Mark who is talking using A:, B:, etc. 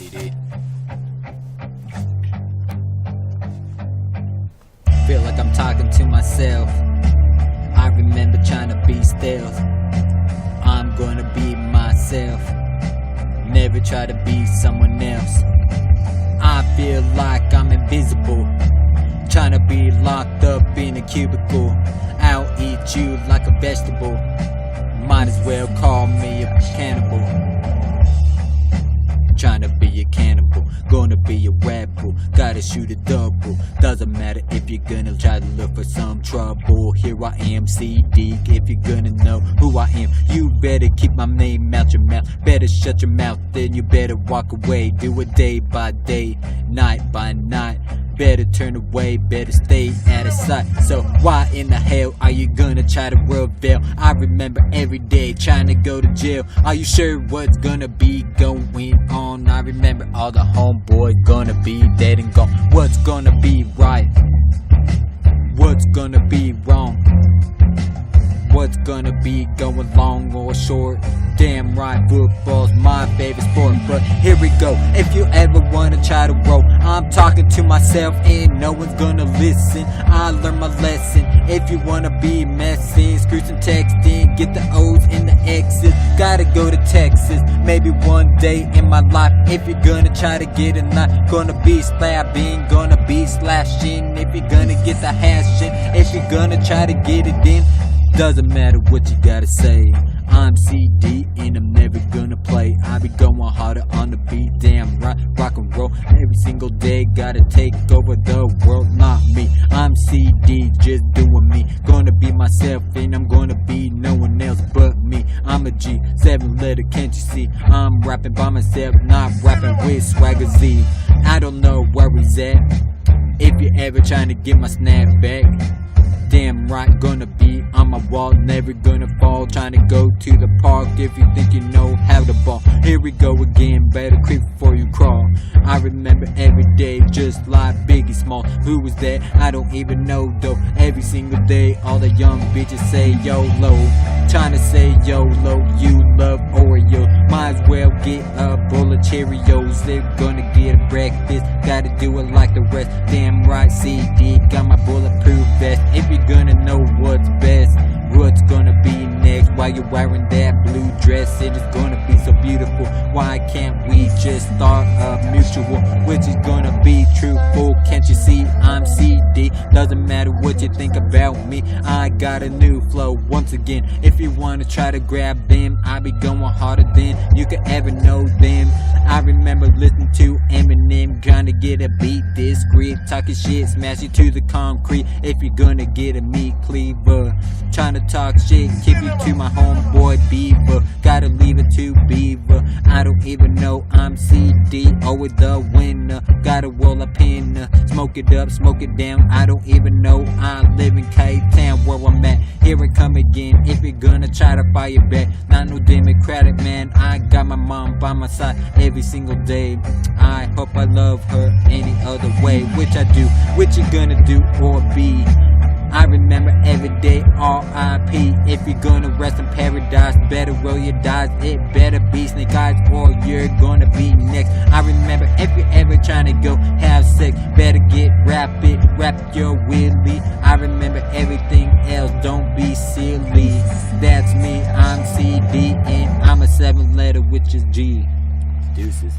A: CD. Feel like I'm talking to myself. I remember trying to be stealth. I'm gonna be myself, never try to be someone else. I feel like I'm invisible, trying to be locked up in a cubicle. I'll eat you like a vegetable, might as well call me a cannibal. Trying to be a cannibal, gonna be a rebel, gotta shoot a double. Doesn't matter if you're gonna try to look for some trouble. Here I am, CD. If you're gonna know who I am, you better keep my name out your mouth. Better shut your mouth, then you better walk away. Do it day by day, night by night. Better turn away, better stay out of sight. So why in the hell are you gonna try to reveal? I remember every day trying to go to jail. Are you sure what's gonna be going on? I remember all the homeboys gonna be dead and gone. What's gonna be right? What's gonna be wrong? What's gonna be going long or short? Damn right, football's my favorite sport. But here we go, if you ever wanna try to roll, I'm talking to myself and no one's gonna listen. I learned my lesson. If you wanna be messing, screw some texting, get the O's and the X's. Gotta go to Texas, maybe one day in my life. If you're gonna try to get a knife, gonna be slapping, gonna be slashing. If you're gonna get the hashing, if you're gonna try to get it in, doesn't matter what you gotta say. I'm CD and I'm never gonna play. I be going harder on the beat, damn right, rock and roll. Every single day gotta take over the world, not me. I'm CD, just doing me. Gonna be myself and I'm gonna be no one else but me. I'm a G, 7-letter, can't you see? I'm rapping by myself, not rapping with Swagger Z. I don't know where he's at. If you're ever trying to get my snap back, damn right, gonna be on my wall, never gonna fall. Trying to go to the park if you think you know how to ball. Here we go again, better creep before you crawl. I remember every day just like Biggie Small. Who was that? I don't even know though. Every single day all the young bitches say YOLO. Trying to say YOLO, you love Oreo. Might as well get a bowl of Cheerios. They're gonna get a breakfast, gotta do it like the rest. Damn right, CD, got my bulletproof vest. If you're gonna know what's best, what's gonna be next, while you're wearing that blue dress, it is gonna be so beautiful. Why can't we just start a mutual, which is gonna be truthful? Can't you see I'm CD? Doesn't matter what you think about me, I got a new flow. Once again, if you wanna try to grab them, I be going harder than you could ever know them. I remember listening to Eminem, trying to get a beat discreet, talking shit, smash you to the concrete. If you're gonna get a meat cleaver, trying to talk shit, keep you to my homeboy Beaver. Gotta leave it to Beaver. I don't even know I'm CD, with the winner. Gotta roll a pin, smoke it up, smoke it down. I don't even know I live in K-Town where I'm at. Here it come again, if you're gonna try to fire back. Not no Democratic man, I got my mom by my side every single day. I hope I love her any other way, which I do. What you gonna do or be? I remember every day R.I.P. If you're gonna rest in paradise, better roll your dice. It better be Snake Eyes or you're gonna be next. I remember if you're ever trying to go have sex, better get rapid, rap your willy. I remember everything else, don't be silly. That's me, I'm CD and I'm a 7-letter, which is G. Deuces.